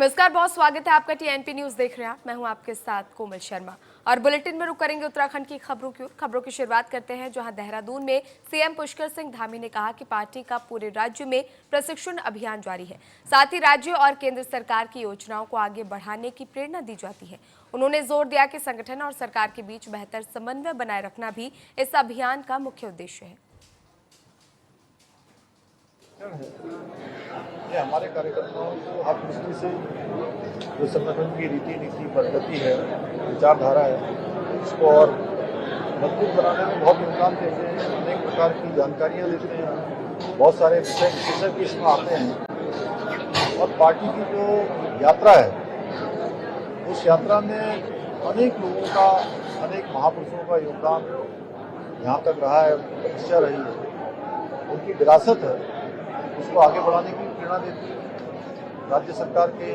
नमस्कार, बहुत स्वागत है आपका। टीएनपी न्यूज देख रहे हैं आप। मैं हूं आपके साथ कोमल शर्मा और बुलेटिन में रुक करेंगे उत्तराखंड की खबरों की शुरुआत करते हैं, जहां देहरादून में सीएम पुष्कर सिंह धामी ने कहा कि पार्टी का पूरे राज्य में प्रशिक्षण अभियान जारी है। साथ ही राज्य और केंद्र सरकार की योजनाओं को आगे बढ़ाने की प्रेरणा दी जाती है। उन्होंने जोर दिया कि संगठन और सरकार के बीच बेहतर समन्वय बनाए रखना भी इस अभियान का मुख्य उद्देश्य है। ये हमारे कार्यकर्ताओं को हर दृष्टि से जो संगठन की रीति नीति पद्धति है, विचारधारा है, इसको और मजबूत बनाने में बहुत योगदान देते हैं। अनेक प्रकार की जानकारियाँ देते हैं, बहुत सारे विषय विशेषज्ञ इसमें आते हैं और पार्टी की जो यात्रा है उस यात्रा में अनेक लोगों का, अनेक महापुरुषों का योगदान यहाँ तक रहा है, उनकी तपस्या रही है, उनकी विरासत है, उसको आगे बढ़ाने की प्रेरणा देती है। राज्य सरकार के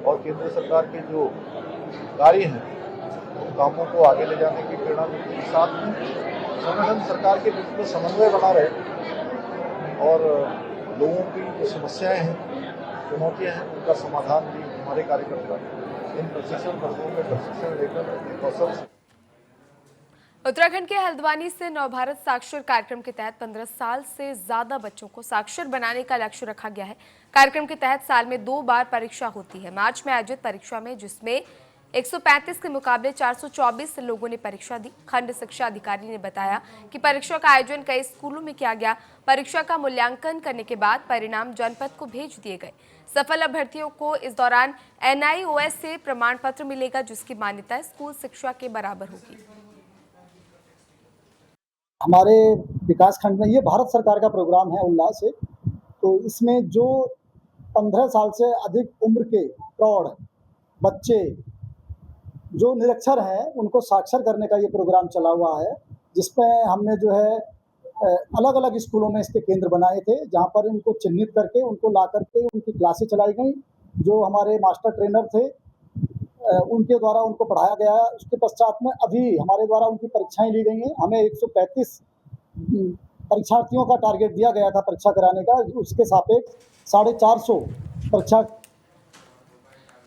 और केंद्र सरकार के जो कार्य हैं उन कामों को आगे ले जाने की प्रेरणा देती है। साथ में संगठन सरकार के बीच में समन्वय बना रहे और लोगों की जो समस्याएं हैं, चुनौतियां हैं, उनका समाधान भी हमारे कार्यकर्ता इन प्रशिक्षण वर्गों में प्रशिक्षण लेकर कौशल। उत्तराखंड के हल्द्वानी से नवभारत साक्षर कार्यक्रम के तहत 15 साल से ज्यादा बच्चों को साक्षर बनाने का लक्ष्य रखा गया है। कार्यक्रम के तहत साल में 2 बार परीक्षा होती है। मार्च में आयोजित परीक्षा में जिसमें 135 के मुकाबले 424 लोगों ने परीक्षा दी। खंड शिक्षा अधिकारी ने बताया कि परीक्षा का आयोजन कई स्कूलों में किया गया। परीक्षा का मूल्यांकन करने के बाद परिणाम जनपद को भेज दिए गए। सफल अभ्यर्थियों को इस दौरान NIOS से प्रमाण पत्र मिलेगा, जिसकी मान्यता स्कूल शिक्षा के बराबर होगी। हमारे विकास खंड में ये भारत सरकार का प्रोग्राम है उल्लास से, तो इसमें जो 15 साल से अधिक उम्र के प्रौढ़ बच्चे जो निरक्षर हैं उनको साक्षर करने का ये प्रोग्राम चला हुआ है, जिसमें हमने जो है अलग अलग स्कूलों में इसके केंद्र बनाए थे, जहाँ पर इनको चिन्हित करके उनको ला करके उनकी क्लासें चलाई गई। जो हमारे मास्टर ट्रेनर थे उनके द्वारा उनको पढ़ाया गया है। उसके पश्चात में अभी हमारे द्वारा उनकी परीक्षाएं ली गई हैं। हमें 135 परीक्षार्थियों का टारगेट दिया गया था परीक्षा कराने का, उसके सापेक्ष 450 परीक्षा।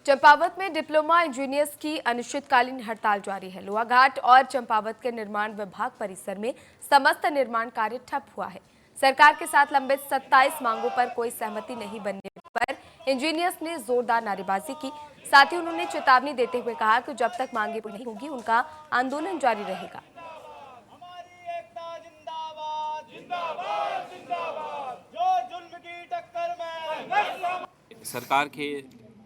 चंपावत में डिप्लोमा इंजीनियर्स की अनिश्चितकालीन हड़ताल जारी है। लोहाघाट और चंपावत के निर्माण विभाग परिसर में समस्त निर्माण कार्य ठप हुआ है। सरकार के साथ लंबित 27 मांगों पर कोई सहमति नहीं बनने पर इंजीनियर्स ने जोरदार नारेबाजी की। साथ ही उन्होंने चेतावनी देते हुए कहा कि जब तक मांगे पूरी नहीं होगी उनका आंदोलन जारी रहेगा। हमारी एकता जिंदाबाद, जिंदाबाद, जिंदाबाद। जो जुल्म की टक्कर में सरकार के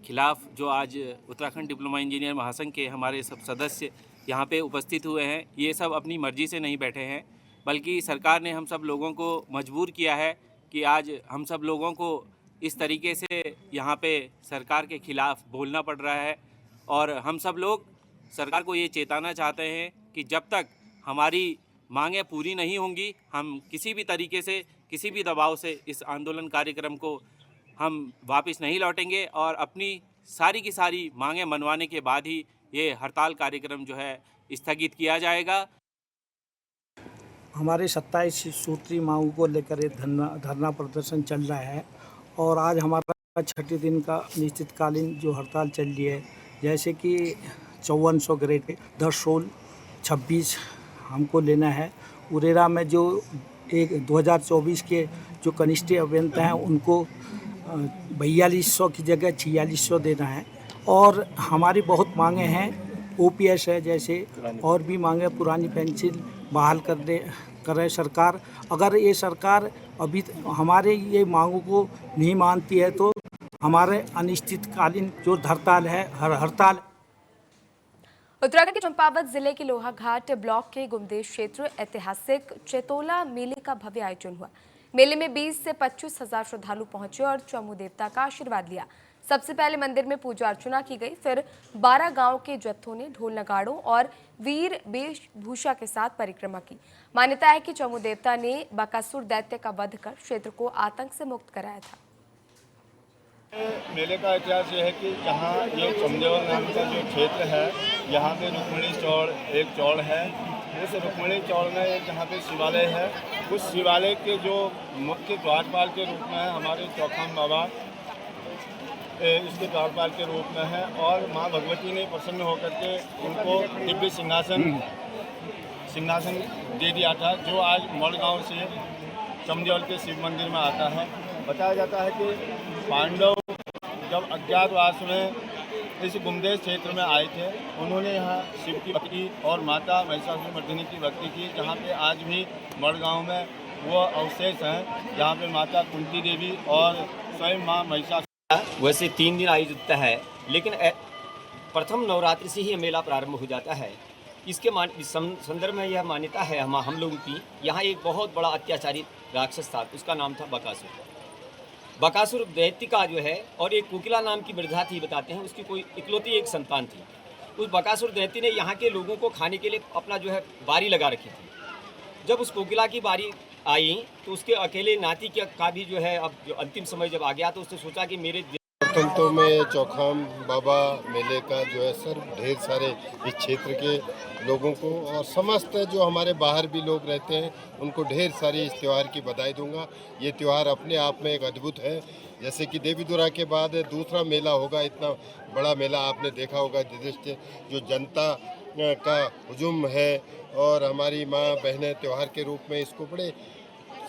खिलाफ जो आज उत्तराखंड डिप्लोमा इंजीनियर महासंघ के हमारे सब सदस्य यहाँ पे उपस्थित हुए हैं, ये सब अपनी मर्जी से नहीं बैठे हैं, बल्कि सरकार ने हम सब लोगों को मजबूर किया है कि आज हम सब लोगों को इस तरीके से यहाँ पे सरकार के खिलाफ बोलना पड़ रहा है। और हम सब लोग सरकार को ये चेताना चाहते हैं कि जब तक हमारी मांगें पूरी नहीं होंगी, हम किसी भी तरीके से, किसी भी दबाव से इस आंदोलन कार्यक्रम को हम वापस नहीं लौटेंगे और अपनी सारी की सारी मांगें मनवाने के बाद ही ये हड़ताल कार्यक्रम जो है स्थगित किया जाएगा। हमारे 27 सूत्री मांगों को लेकर ये धरना प्रदर्शन चल रहा है और आज हमारा 6 दिन का अनिश्चितकालीन जो हड़ताल चल रही है, जैसे कि 5400 ग्रेड 10 16 26 हमको लेना है। उरेरा में जो 2024 के जो कनिष्ठ अभियंता हैं उनको 4200 की जगह 4600 देना है। और हमारी बहुत मांगे हैं, OPS है जैसे, और भी मांगे, पुरानी पेंशन बहाल करे सरकार। अगर ये सरकार अभी हमारे ये मांगों को नहीं मानती है तो हमारे अनिश्चितकालीन जो हड़ताल है हड़ताल। उत्तराखंड के चंपावत जिले के लोहाघाट ब्लॉक के गुमदेश क्षेत्र ऐतिहासिक चेतोला मेले का भव्य आयोजन हुआ। मेले में 20 से 25 हजार श्रद्धालु पहुंचे और चमू देवता का आशीर्वाद लिया। सबसे पहले मंदिर में पूजा अर्चना की गई, फिर 12 गांव के जत्थों ने ढोल नगाड़ों और वीर वेशभूषा के साथ परिक्रमा की। मान्यता है कि चमू देवता ने बकासुर दैत्य का वध कर क्षेत्र को आतंक से मुक्त कराया था। मेले का इतिहास ये है कि यहाँ ये चमदेवल नाम का जो क्षेत्र है, यहाँ पे रुक्मिणी चौड़ एक चौड़ है। इस रुक्मिणी चौड़ में एक यहाँ पे शिवालय है। उस शिवालय के जो मुख्य द्वारपाल के रूप में हमारे चौखाम बाबा इसके द्वारपाल के रूप में है और माँ भगवती ने प्रसन्न होकर के उनको दिव्य सिंहासन दे दिया था, जो आज मड़गांव से चमदेवल के शिव मंदिर में आता है। बताया जाता है कि पांडव जब अज्ञातवास में इस गुमदेश क्षेत्र में आए थे, उन्होंने यहाँ शिव की भक्ति और माता महिषासुरमर्दिनी की भक्ति की, जहाँ पे आज भी मड़गांव में वो अवशेष हैं जहाँ पे माता कुंती देवी और स्वयं माँ महिषासुर। वैसे 3 दिन आयोजित है, लेकिन प्रथम नवरात्रि से ही ये मेला प्रारंभ हो जाता है। इसके संदर्भ में यह मान्यता है हम लोगों की, यहाँ एक बहुत बड़ा अत्याचारी राक्षस था, उसका नाम था बकासुर। बकासुर दैत्य का जो है, और एक कोकिला नाम की वृद्धा थी, बताते हैं उसकी कोई इकलौती एक संतान थी। उस बकासुर दैत्य ने यहाँ के लोगों को खाने के लिए अपना जो है बारी लगा रखी थी। जब उस कोकिला की बारी आई तो उसके अकेले नाती का भी जो है, अब जो अंतिम समय जब आ गया तो उसने सोचा कि मेरे तो में चौखाम बाबा मेले का जो है सर ढेर सारे इस क्षेत्र के लोगों को और समस्त जो हमारे बाहर भी लोग रहते हैं उनको ढेर सारी इस त्यौहार की बधाई दूंगा। ये त्यौहार अपने आप में एक अद्भुत है। जैसे कि देवीदुरा के बाद दूसरा मेला होगा, इतना बड़ा मेला आपने देखा होगा, जो जनता का हुजूम है और हमारी माँ बहनें त्यौहार के रूप में इसको बड़े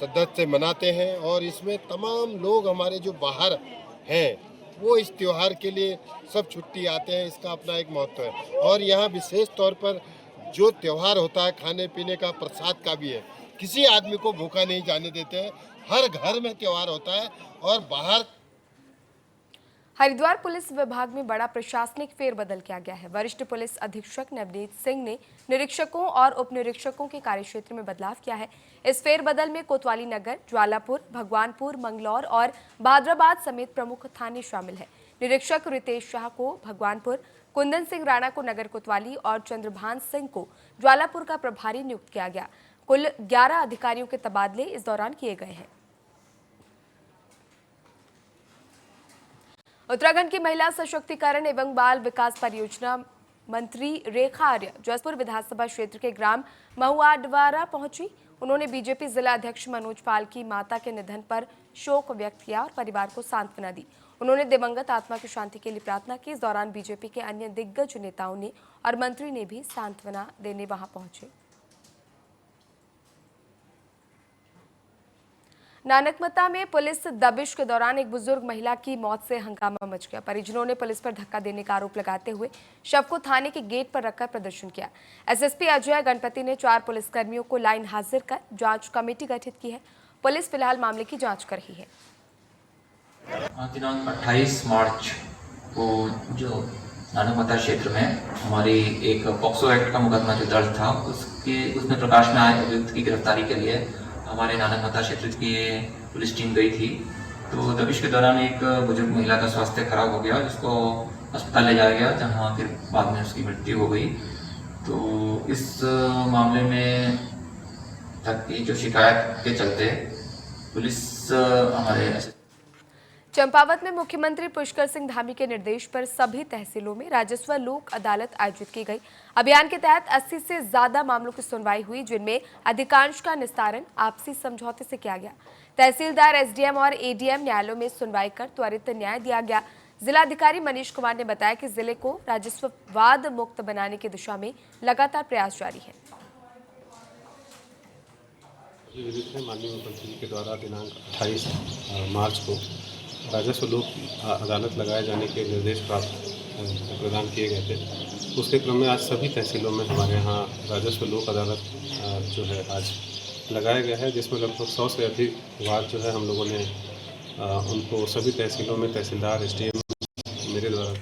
शिद्दत से मनाते हैं। और इसमें तमाम लोग हमारे जो बाहर हैं वो इस त्यौहार के लिए सब छुट्टी आते हैं, इसका अपना एक महत्व है। और यहाँ विशेष तौर पर जो त्यौहार होता है खाने पीने का, प्रसाद का भी है। किसी आदमी को भूखा नहीं जाने देते हैं, हर घर में त्यौहार होता है। और बाहर हरिद्वार पुलिस विभाग में बड़ा प्रशासनिक फेरबदल किया गया है। वरिष्ठ पुलिस अधीक्षक नवनीत सिंह ने निरीक्षकों और उप निरीक्षकों के कार्यक्षेत्र में बदलाव किया है। इस फेरबदल में कोतवाली नगर, ज्वालापुर, भगवानपुर, मंगलौर और भादराबाद समेत प्रमुख थाने शामिल हैं। निरीक्षक रितेश शाह को भगवानपुर, कुंदन सिंह राणा को नगर कोतवाली और चंद्रभान सिंह को ज्वालापुर का प्रभारी नियुक्त किया गया। कुल 11 अधिकारियों के तबादले इस दौरान किए गए हैं। उत्तराखंड की महिला सशक्तिकरण एवं बाल विकास परियोजना मंत्री रेखा आर्य जसपुर विधानसभा क्षेत्र के ग्राम महुआडवारा पहुंची। उन्होंने बीजेपी जिला अध्यक्ष मनोज पाल की माता के निधन पर शोक व्यक्त किया और परिवार को सांत्वना दी। उन्होंने दिवंगत आत्मा की शांति के लिए प्रार्थना की। इस दौरान बीजेपी के अन्य दिग्गज नेताओं ने और मंत्री ने भी सांत्वना देने वहां पहुंचे। नानकमता में पुलिस दबिश के दौरान एक बुजुर्ग महिला की मौत से हंगामा मच गया। परिजनों ने पुलिस पर धक्का देने का आरोप लगाते हुए शव को थाने के गेट पर रखकर प्रदर्शन किया। एसएसपी अजय गणपति ने 4 पुलिसकर्मियों को लाइन हाजिर कर जांच कमेटी गठित की है। पुलिस फिलहाल मामले की जांच कर रही है। दिनांक 28 मार्च को जो नानकमता क्षेत्र में हमारी एक पॉक्सो एक्ट का मुकदमा जो दर्ज था, उसमें प्रकाश में आए अभियुक्त की गिरफ्तारी के लिए हमारे नानकमता क्षेत्र की पुलिस टीम गई थी। तो दबिश के दौरान एक बुजुर्ग महिला का स्वास्थ्य खराब हो गया, जिसको अस्पताल ले जाया गया, जहां फिर बाद में उसकी मृत्यु हो गई। तो इस मामले में तक की जो शिकायत के चलते पुलिस हमारे चंपावत में मुख्यमंत्री पुष्कर सिंह धामी के निर्देश पर सभी तहसीलों में राजस्व लोक अदालत आयोजित की गई। अभियान के तहत 80 से ज्यादा मामलों की सुनवाई हुई, जिनमें अधिकांश का निस्तारण आपसी समझौते से किया गया। तहसीलदार, एसडीएम और एडीएम न्यायालयों में सुनवाई कर त्वरित न्याय दिया गया। जिलाधिकारी मनीष कुमार ने बताया कि जिले को राजस्ववाद मुक्त बनाने की दिशा में लगातार प्रयास जारी है। माननीय मुख्यमंत्री के द्वारा दिनांक 28 मार्च को राजस्व लोक अदालत लगाए जाने के निर्देश प्रदान किए गए थे। उसके क्रम में आज सभी तहसीलों में हमारे यहाँ राजस्व लोक अदालत जो है आज लगाया गया है, जिसमें लगभग 100 से अधिक वाद जो है हम लोगों ने उनको सभी तहसीलों में तहसीलदार, एसडीएम मेरे द्वारा।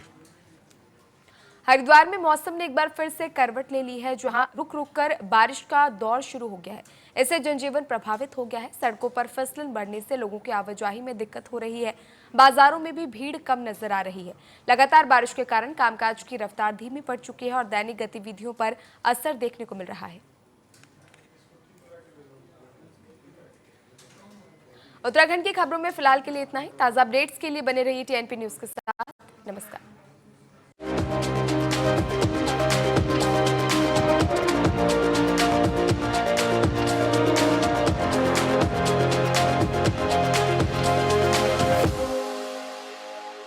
हरिद्वार में मौसम ने एक बार फिर से करवट ले ली है, जहां रुक रुक कर बारिश का दौर शुरू हो गया है। इससे जनजीवन प्रभावित हो गया है। सड़कों पर फिसलन बढ़ने से लोगों की आवाजाही में दिक्कत हो रही है। बाजारों में भी भीड़ कम नजर आ रही है। लगातार बारिश के कारण कामकाज की रफ्तार धीमी पड़ चुकी है और दैनिक गतिविधियों पर असर देखने को मिल रहा है। उत्तराखंड की खबरों में फिलहाल के लिए इतना ही। ताजा अपडेट्स के लिए बने रहिए टीएनपी न्यूज के साथ। नमस्कार।